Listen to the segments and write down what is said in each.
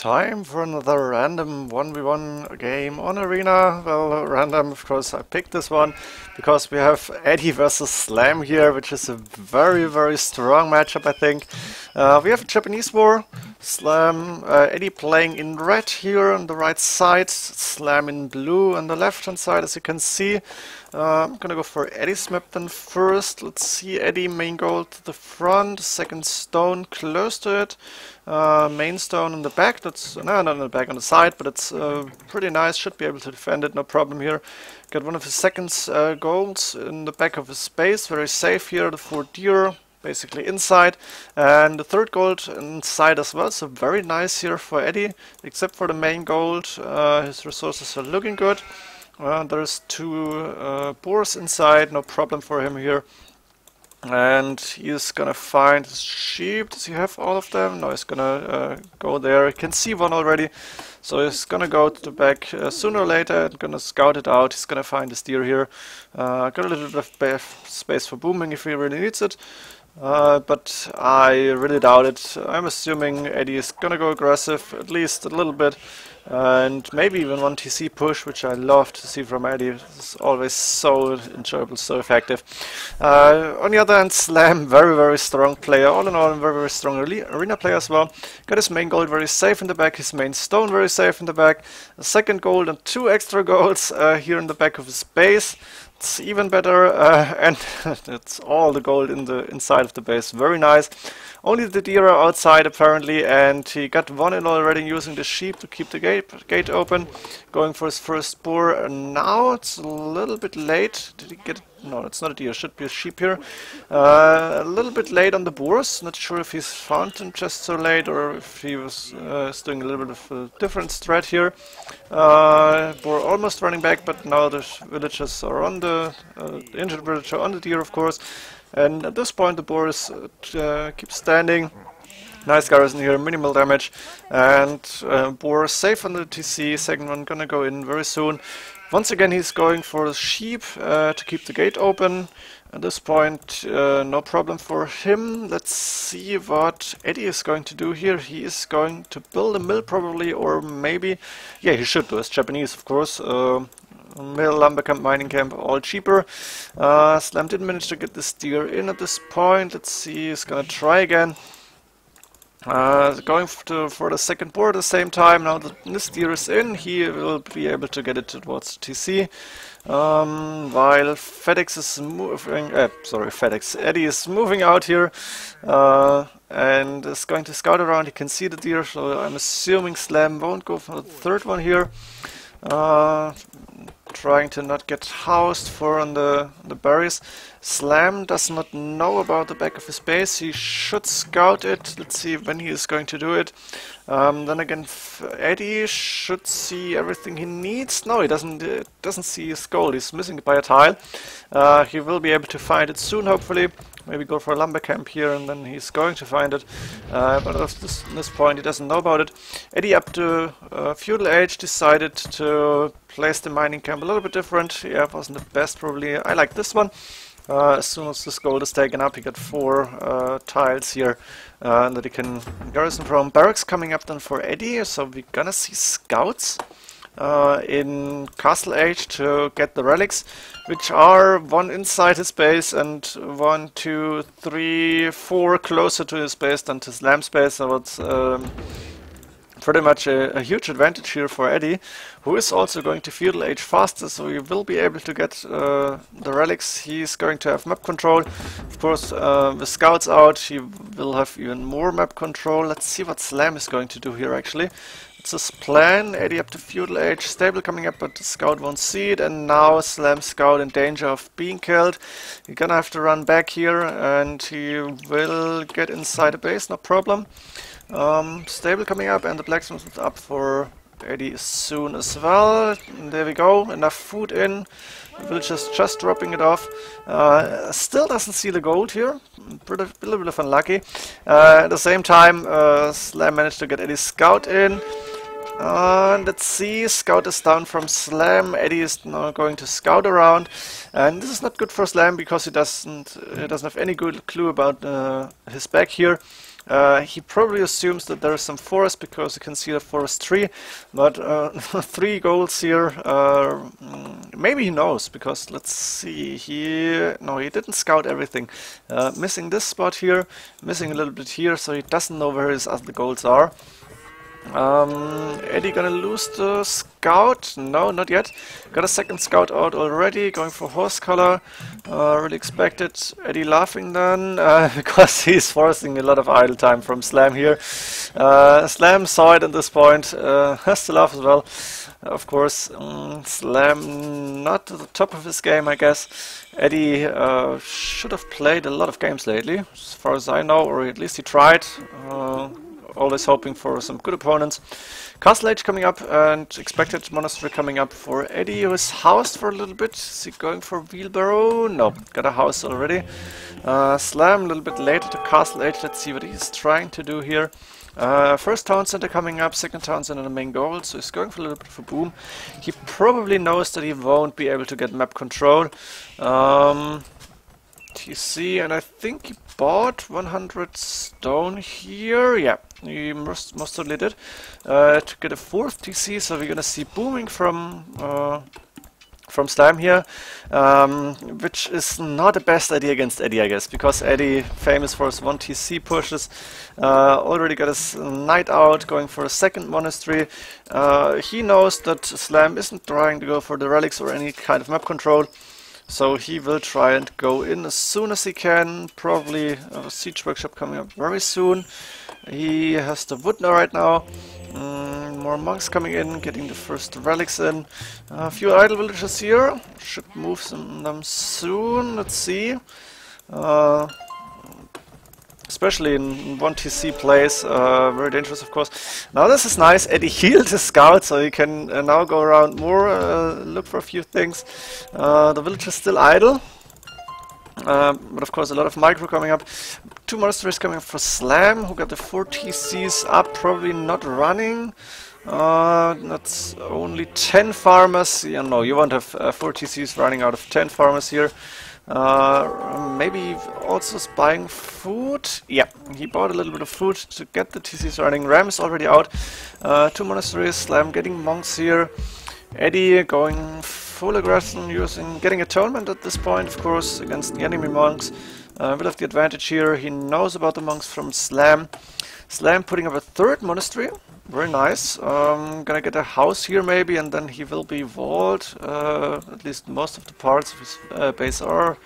Time for another random 1v1 game on Arena. Well, random, of course, I picked this one because we have Edie versus Slam here, which is a very strong matchup, I think. We have a Japanese war. Slam, Edie playing in red here on the right side, Slam in blue on the left hand side, as you can see. I'm gonna go for Eddie's map then first. Let's see, Edie main goal to the front, second stone close to it, main stone in the back. That's no, not in the back, on the side, but it's pretty nice. Should be able to defend it, no problem here. Got one of his second goals in the back of his base, very safe here. The 4 deer. Basically inside, and the third gold inside as well, so very nice here for Edie, except for the main gold. His resources are looking good. There's 2 boars inside, no problem for him here. And he's gonna find his sheep. Does he have all of them? No, he's gonna go there. You can see one already. So he's gonna go to the back sooner or later and gonna scout it out. He's gonna find his deer here. Got a little bit of space for booming if he really needs it. But I really doubt it. I'm assuming Edie is gonna go aggressive, at least a little bit. And maybe even one TC push, which I love to see from Edie. It's always so enjoyable, so effective. On the other hand, Slam, very strong player. All in all, very strong arena player as well. Got his main gold very safe in the back, his main stone very safe in the back. A second gold and 2 extra golds here in the back of his base. It's even better, and it's all the gold in the inside of the base. Very nice. Only the deer are outside apparently, and he got one in already using the sheep to keep the gate open. Going for his first boar, and now it's a little bit late. Did he get it? No, it's not a deer, it should be a sheep here. A little bit late on the boars. Not sure if he's found them just so late or if he was doing a little bit of a different strat here. Boar almost running back, but now the villagers are on the injured villager on the deer, of course. And at this point the boar is keeps standing. Nice garrison here, minimal damage, and boar safe on the TC. Second one gonna go in very soon. Once again he's going for the sheep to keep the gate open. At this point no problem for him. Let's see what Edie is going to do here. He is going to build a mill probably, or maybe, yeah, he should do. It's Japanese, of course. Mill, lumber camp, mining camp, all cheaper. Slam didn't manage to get this deer in at this point. Let's see, he's gonna try again. Going for the second board at the same time. Now that this deer is in, he will be able to get it towards TC. While FedEx is moving, Eddie is moving out here and is going to scout around. He can see the deer, so I'm assuming Slam won't go for the third one here. Trying to not get housed on the berries. Slam does not know about the back of his base. He should scout it. Let's see when he is going to do it. Then again, Edie should see everything he needs. No, he doesn't see his gold. He's missing it by a tile. He will be able to find it soon, hopefully. Maybe go for a lumber camp here, and then he's going to find it. But at this point, he doesn't know about it. Edie, up to feudal age, decided to place the mining camp a little bit different. Yeah, it wasn't the best, probably. I like this one. As soon as this gold is taken up, he got 4 tiles here that he can garrison from. Barracks coming up then for Edie, so we're gonna see scouts in Castle Age to get the relics, which are 1 inside his base and 1, 2, 3, 4 closer to his base than to Slam's base. So it's pretty much a huge advantage here for Edie, who is also going to feudal age faster, so he will be able to get the relics. He's going to have map control. Of course, with scouts out, he will have even more map control. Let's see what Slam is going to do here, actually. It's his plan. Edie up to feudal age, stable coming up, but the scout won't see it, and now Slam scout in danger of being killed. You're gonna have to run back here, and he will get inside the base, no problem. Stable coming up, and the blacksmith is up for Edie soon as well. And there we go, enough food in. The villager's just dropping it off. Still doesn't see the gold here. A little bit of unlucky. At the same time, Slam managed to get Eddie's scout in. Let's see, scout is down from Slam. Edie is now going to scout around, and this is not good for Slam because he doesn't have any good clue about his back here. He probably assumes that there is some forest because you can see the forest tree, but 3 golds here. Maybe he knows, because let's see, no, he didn't scout everything. Missing this spot here, missing a little bit here, so he doesn't know where his other golds are. Edie gonna lose the scout? No, not yet. Got a second scout out already, going for horse color. Really expected. Edie laughing then, because he's forcing a lot of idle time from Slam here. Slam saw it at this point, has to laugh as well. Of course, Slam not at the top of his game, I guess. Edie should have played a lot of games lately, as far as I know, or at least he tried. Always hoping for some good opponents. Castle Age coming up, and expected Monastery coming up for Edie, who is housed for a little bit. Is he going for Wheelbarrow? No, got a house already. Slam a little bit later to Castle Age. Let's see what he's trying to do here. First town center coming up, second town center in the main goal, so he's going for a little bit of a boom. He probably knows that he won't be able to get map control. TC, and I think he bought 100 stone here. Yeah, he most certainly did. To get a 4th TC, so we're gonna see booming from Slam here, which is not the best idea against Edie, I guess, because Edie, famous for his 1 TC pushes, already got his knight out, going for a second monastery. He knows that Slam isn't trying to go for the relics or any kind of map control. So he will try and go in as soon as he can. Probably a siege workshop coming up very soon. He has the wood now right now. More monks coming in, getting the first relics in. A few idle villagers here. Should move them soon. Let's see. Especially in 1 TC plays, very dangerous, of course. Now this is nice. Edie healed his scout, so he can now go around more, look for a few things. The village is still idle, but of course a lot of micro coming up. 2 monasteries coming up for Slam, who got the 4 TCs up, probably not running. That's only 10 farmers. Yeah, no, you won't have 4 TCs running out of 10 farmers here. Maybe also buying food. Yeah, he bought a little bit of food to get the TCs running. Ram is already out. 2 monasteries, Slam getting monks here. Edie going full aggression, getting atonement at this point, of course, against the enemy monks. Will have the advantage here. He knows about the monks from Slam. Slam putting up a 3rd monastery. Very nice. Gonna get a house here maybe, and then he will be walled. At least most of the parts of his base are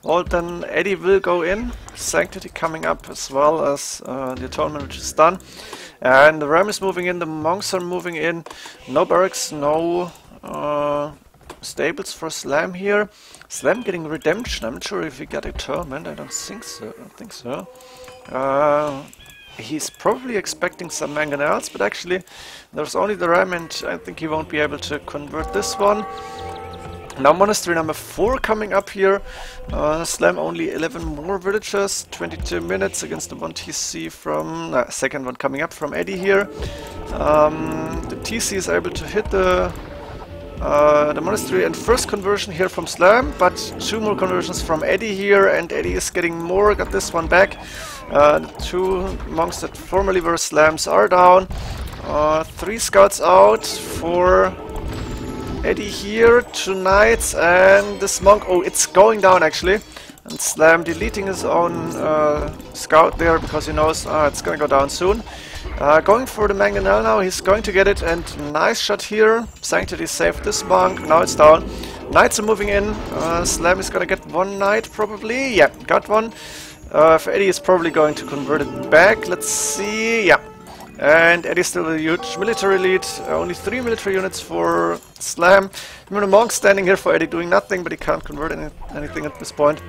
walled. Then Edie will go in. Sanctity coming up, as well as the atonement, which is done. And the Ram is moving in, the monks are moving in. No barracks, no stables for Slam here. Slam getting redemption. I'm not sure if he got atonement. I don't think so. He's probably expecting some mangonels, but actually there's only the Ram, and I think he won't be able to convert this one. Now monastery number 4 coming up here. Slam only 11 more villagers, 22 minutes against the 1 TC from... second one coming up from Edie here. The TC is able to hit the monastery, and first conversion here from Slam, but 2 more conversions from Edie here, and Edie is getting more, got this one back. The 2 monks that formerly were Slams are down. 3 scouts out for Edie here, 2 knights, and this monk, oh, it's going down actually. And Slam deleting his own scout there, because he knows it's gonna go down soon. Going for the mangonel now, he's going to get it, and nice shot here. Sanctity saved this monk, now it's down. Knights are moving in. Slam is gonna get 1 knight probably. Yeah, got one. For Edie is probably going to convert it back. Let's see. Yeah. And Eddie's still a huge military lead. Only 3 military units for Slam. The monk standing here for Edie doing nothing, but he can't convert anything at this point.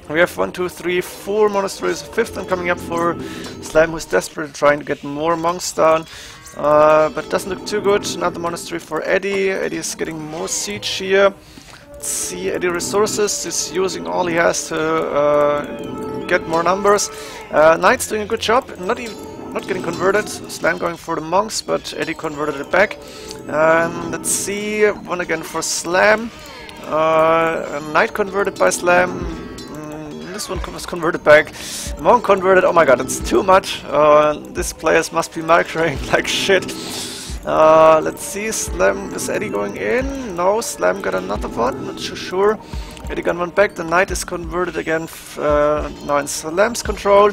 We have 1, 2, 3, 4 monasteries. 5th one coming up for Slam, who's desperately trying to get more monks down. But doesn't look too good. Another monastery for Edie. Eddie is getting more siege here. Let's see, Eddie resources is using all he has to get more numbers. Knight's doing a good job, not getting converted. Slam going for the monks, but Edie converted it back. Let's see, one again for Slam. Knight converted by Slam. this one was converted back. Monk converted. Oh my god, it's too much. These players must be microing like shit. Let's see, Slam, is Edie going in? No, Slam got another one, not too sure. Edie got one back, the Knight is converted again, now in Slam's control.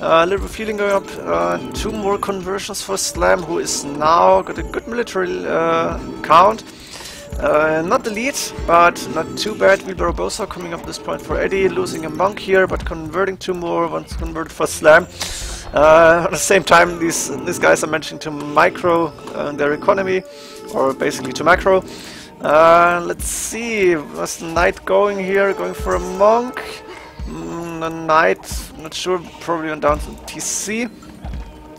Little feeling going up, 2 more conversions for Slam, who is now got a good military count. Not the lead, but not too bad. Wheelbarrow both are coming up at this point for Edie, losing a Monk here, but converting 2 more, one's converted for Slam. At the same time, these guys are managing to micro their economy, or basically to macro. Let's see, was the Knight going here, going for a Monk? The Knight, not sure, probably on down to TC.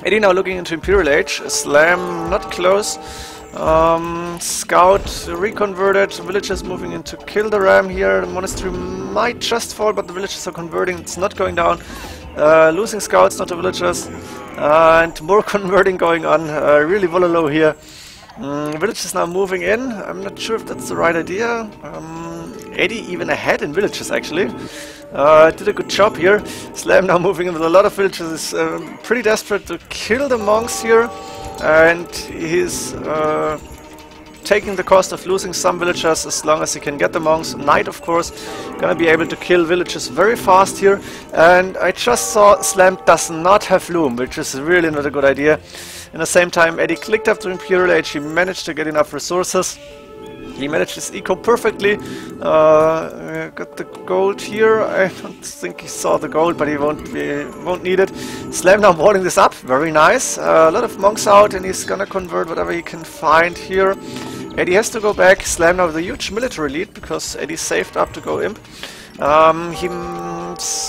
Edie now looking into Imperial Age, Slam not close. Scout reconverted, villagers moving in to kill the ram here. The monastery might just fall, but the villagers are converting, it's not going down. Losing scouts, not the villagers, and more converting going on, really low here. Villagers now moving in, I'm not sure if that's the right idea. Edie even ahead in villages actually. Did a good job here. Slam now moving in with a lot of villagers, is pretty desperate to kill the monks here, and he's taking the cost of losing some villagers as long as he can get the monks. Knight, of course, gonna be able to kill villages very fast here. And I just saw Slam does not have Loom, which is really not a good idea. In the same time, Edie clicked up to Imperial Age, he managed to get enough resources. He managed his eco perfectly. Got the gold here. I don't think he saw the gold, but he won't need it. Slam now boarding this up. Very nice. A lot of monks out, and he's gonna convert whatever he can find here. Edie has to go back. Slam now with a huge military lead because Edie saved up to go imp.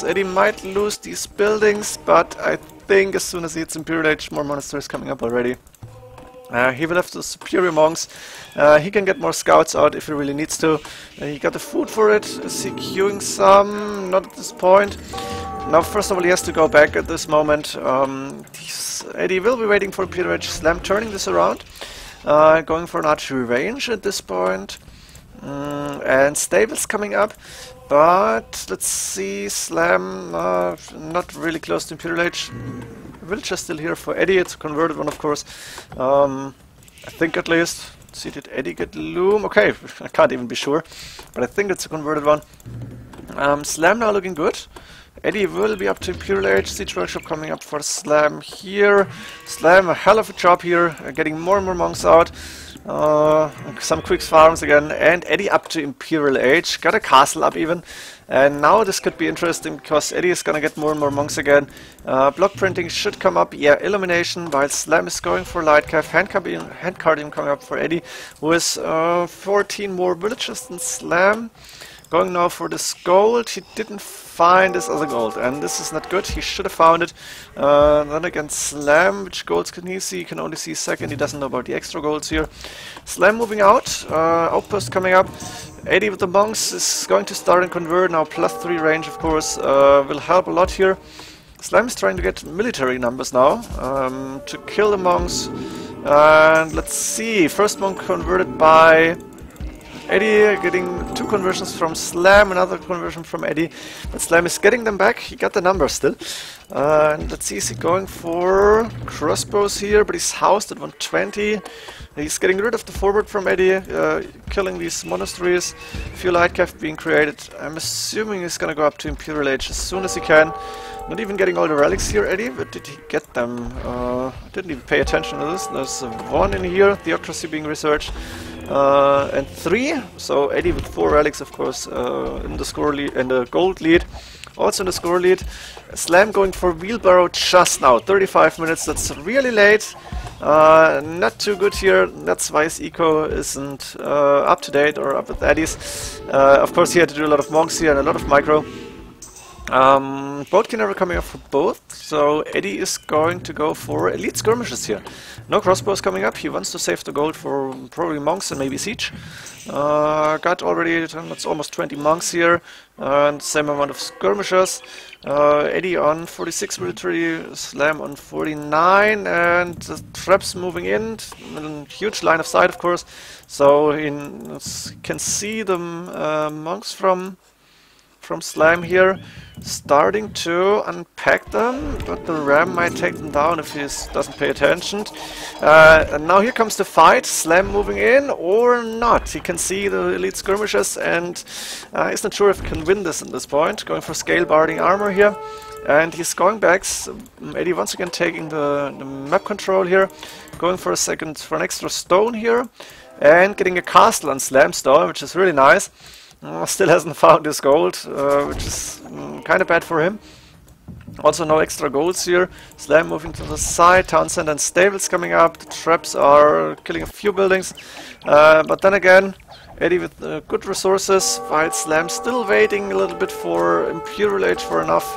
Edie might lose these buildings, but I think as soon as he hits Imperial Age, more monasteries coming up already. He will have the superior monks. He can get more scouts out if he really needs to. He got the food for it. Is he queuing some? Not at this point. Now, first of all, he has to go back at this moment. Edie will be waiting for Imperial Age. Slam turning this around. Going for an archery range at this point. And stables coming up. But let's see, Slam not really close to Imperial Age. Villager still here for Edie. It's a converted one, of course. I think at least. Let's see, did Edie get Loom? Okay, I can't even be sure, but I think it's a converted one. Slam now looking good. Edie will be up to Imperial Age. Siege Workshop coming up for Slam here. Slam, a hell of a job here, getting more and more monks out. Some quick farms again, and Edie up to Imperial Age, got a castle up even, and now this could be interesting because Edie is gonna get more and more monks again. Block printing should come up, yeah, illumination, while Slam is going for Lightcav, handcardium coming up for Edie, who is 14 more villages than Slam. Going now for this gold. He didn't find this other gold, and this is not good. He should have found it. Then again, Slam, which golds can he see? He can only see second. He doesn't know about the extra golds here. Slam moving out. Outpost coming up. Edie with the monks is going to start and convert now. +3 range, of course, will help a lot here. Slam is trying to get military numbers now to kill the monks. And let's see. First monk converted by Edie, getting 2 conversions from Slam, another conversion from Edie, but Slam is getting them back. He got the numbers still. And let's see, is he going for crossbows here, but he's housed at 120. He's getting rid of the forward from Edie, killing these monasteries. A few Lightcav being created. I'm assuming he's gonna go up to Imperial Age as soon as he can. Not even getting all the relics here, Edie, but did he get them? I didn't even pay attention to this. There's 1 in here, Theocracy being researched. And 3, so Edie with 4 relics, of course, in the score lead, and the gold lead, also in the score lead. Slam going for Wheelbarrow just now, 35 minutes, that's really late, not too good here, that's why his eco isn't up to date or up with Eddie's. Of course he had to do a lot of monks here and a lot of micro. Boatkin are coming up for both, so Edie is going to go for elite skirmishes here. No crossbows coming up, he wants to save the gold for probably monks and maybe siege. Got already, that's almost 20 monks here, and same amount of skirmishers. Edie on 46 military, Slam on 49, and the traps moving in, huge line of sight of course, so he can see the monks from from Slam here, starting to unpack them, but the Ram might take them down if he doesn't pay attention. And now here comes the fight. Slam moving in or not. He can see the elite skirmishes and he's not sure if he can win this at this point. Going for scale barding armor here. And he's going back. Edie once again taking the map control here. Going for an extra stone here. And getting a castle on Slam stone, which is really nice. Still hasn't found his gold, which is kind of bad for him. Also no extra golds here. Slam moving to the side. Town center and stables coming up. The traps are killing a few buildings. But then again, Edie with good resources, while Slam still waiting a little bit for Imperial Age for enough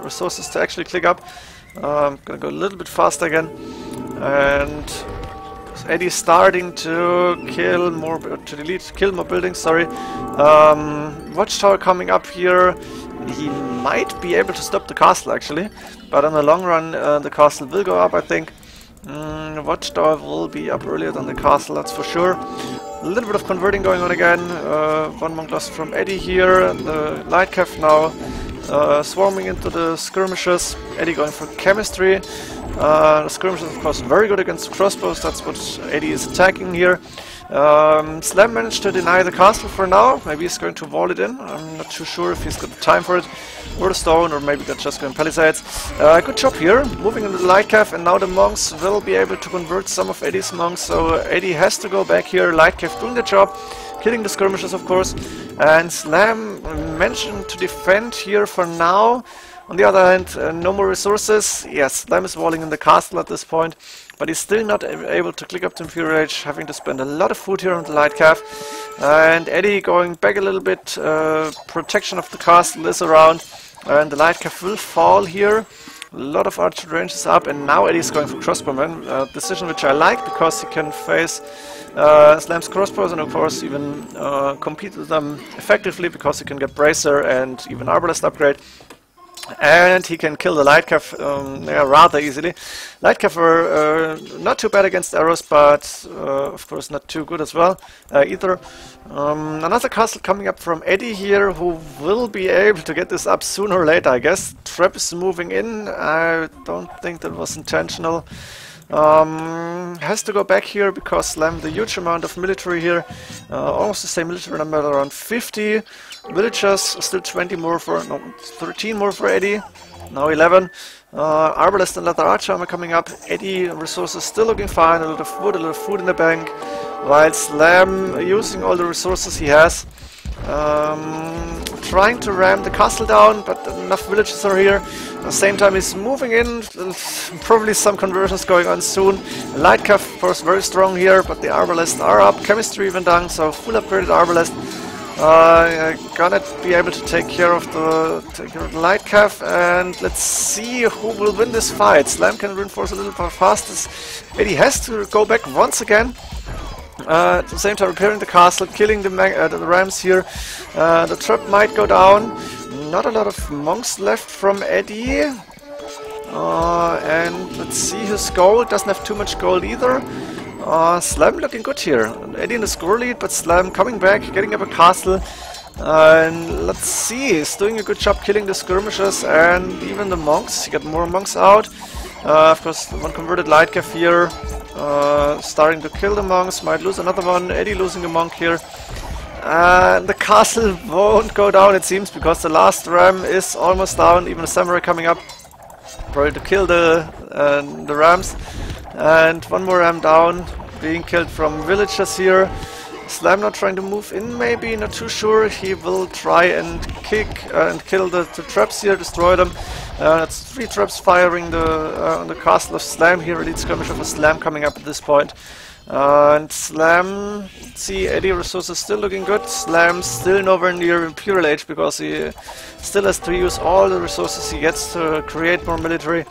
resources to actually click up. I'm gonna go a little bit faster again. And Eddie's starting to kill more, kill more buildings, sorry. Watchtower coming up here. He might be able to stop the castle actually, but in the long run the castle will go up, I think. Watchtower will be up earlier than the castle, that's for sure. A little bit of converting going on again. One monk lost from Edie here. The light cav now swarming into the skirmishes. Edie going for chemistry. The skirmishes, of course, very good against crossbows. That's what Edie is attacking here. Slam managed to deny the castle for now. Maybe he's going to wall it in. I'm not too sure if he's got the time for it. Or the stone, or maybe they're just going palisades. Good job here, moving into the light cav, and now the monks will be able to convert some of Eddie's monks. So Edie has to go back here. Light cav doing the job, killing the skirmishes, of course. And Slam managed to defend here for now. On the other hand, no more resources. Yes, Slam is walling in the castle at this point, but he's still not able to click up to Imperial Age, having to spend a lot of food here on the light cav. And Edie going back a little bit. Protection of the castle is around, and the light cav will fall here. A lot of archer range is up, and now Eddie's going for crossbowman. A decision which I like, because he can face Slam's crossbows and of course even compete with them effectively, because he can get bracer and even arbalest upgrade. And he can kill the light cav rather easily. Light cav are not too bad against arrows, but of course not too good as well either. Another castle coming up from Edie here, who will be able to get this up sooner or later, I guess. Trap is moving in. I don't think that was intentional. Has to go back here because Slam the huge amount of military here. Almost the same military number, around 50. Villagers, still 20 more for, no, 13 more for Edie. Now 11. Arbalest and leather archer armor coming up. Edie resources still looking fine. A lot of wood, a lot of food in the bank. While Slam using all the resources he has. Trying to ram the castle down, but enough villagers are here. At the same time he's moving in, probably some conversions going on soon. Light cav, of course, very strong here, but the arbalests are up. Chemistry even done, so full upgraded arbalest. Gonna be able to take care of the light cav, and let's see who will win this fight. Slam can reinforce a little bit faster. Eddie has to go back once again. At the same time repairing the castle, killing the rams here. The trap might go down. Not a lot of monks left from Edie. And let's see his gold. Doesn't have too much gold either. Slam looking good here. Edie in the score lead, but Slam coming back, getting up a castle. And let's see, he's doing a good job killing the skirmishers and even the monks. He got more monks out. Of course, one converted light cav here. Starting to kill the monks, might lose another one. Edie losing a monk here. The castle won't go down, it seems, because the last ram is almost down. Even a samurai coming up, probably to kill the rams. And one more ram down, being killed from villagers here. Slam not trying to move in, maybe, not too sure. He will try and kick and kill the traps here, destroy them. That's 3 traps firing on the castle of Slam here. Elite skirmish of a Slam coming up at this point. And Slam, see, Edie resources still looking good. Slam still nowhere near Imperial Age because he still has to use all the resources he gets to create more military.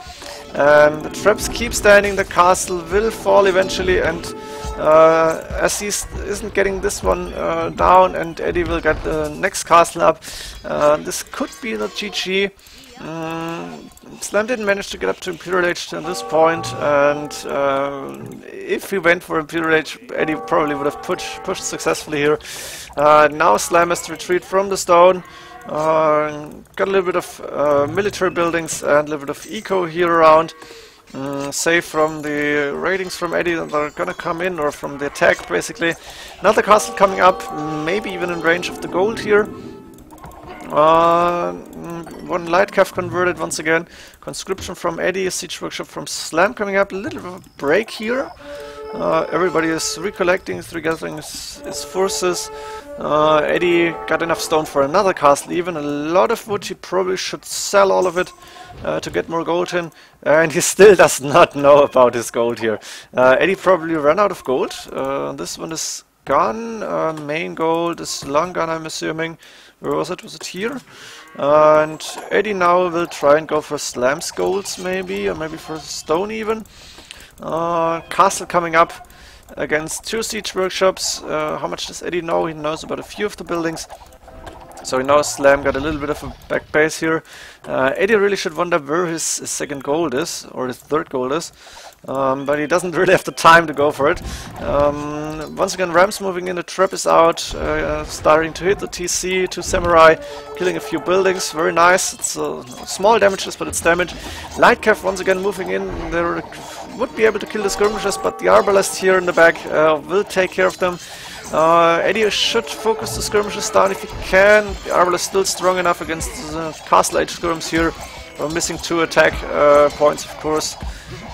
The traps keep standing, the castle will fall eventually, and as he isn't getting this one down and Edie will get the next castle up, this could be the GG. Slam didn't manage to get up to Imperial Age at this point, and if he went for Imperial Age, Edie probably would have pushed successfully here. Now Slam has to retreat from the stone. Got a little bit of military buildings and a little bit of eco here around. Safe from the raidings from Edie that are gonna come in, or from the attack basically. Another castle coming up, maybe even in range of the gold here. One light cav converted once again. Conscription from Edie, siege workshop from Slam coming up. A little bit of a break here. Everybody is recollecting, regathering his forces. Edie got enough stone for another castle, even a lot of wood. He probably should sell all of it to get more gold in, and he still does not know about his gold here. Edie probably ran out of gold. This one is gone. Main gold is long gone, I'm assuming. Where was it? Was it here? And Edie now will try and go for Slam's golds maybe, or maybe for stone even. Castle coming up against 2 siege workshops. How much does Edie know? He knows about a few of the buildings. So he knows Slam got a little bit of a back base here. Edie really should wonder where his second gold is, or his third gold is. But he doesn't really have the time to go for it. Once again, Rams moving in, the trap is out, starting to hit the TC, 2 samurai, killing a few buildings, very nice. It's small damages, but it's damage. Light cav once again moving in, they would be able to kill the skirmishers, but the arbalest here in the back will take care of them. Edie should focus the skirmishers down if he can. The arbalest is still strong enough against castle age skirms here. We're missing 2 attack points, of course,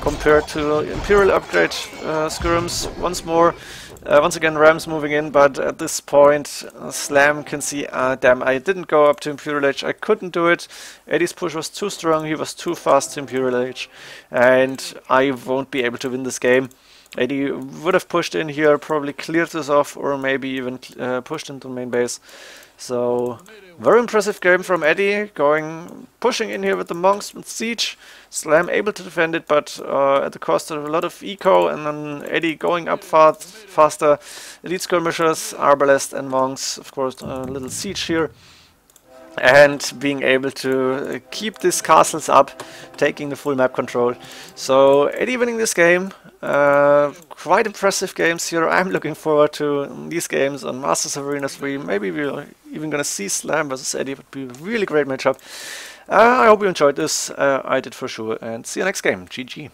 compared to Imperial upgrade skirms. Once again, Rams moving in, but at this point, Slam can see, damn, I didn't go up to Imperial Age, I couldn't do it. Eddie's push was too strong, he was too fast to Imperial Age, and I won't be able to win this game. Edie would have pushed in here, probably cleared this off, or maybe even pushed into the main base. So, very impressive game from Edie, pushing in here with the monks with siege. Slam able to defend it, but at the cost of a lot of eco, and then Edie going up faster. Elite skirmishers, arbalest and monks, of course, a little siege here. And being able to keep these castles up, taking the full map control. So Edie winning this game. Quite impressive games here. I'm looking forward to these games on Masters of Arena 3. Maybe we're even gonna see Slam versus Edie. Would be a really great matchup. I hope you enjoyed this. I did for sure. And see you next game. GG.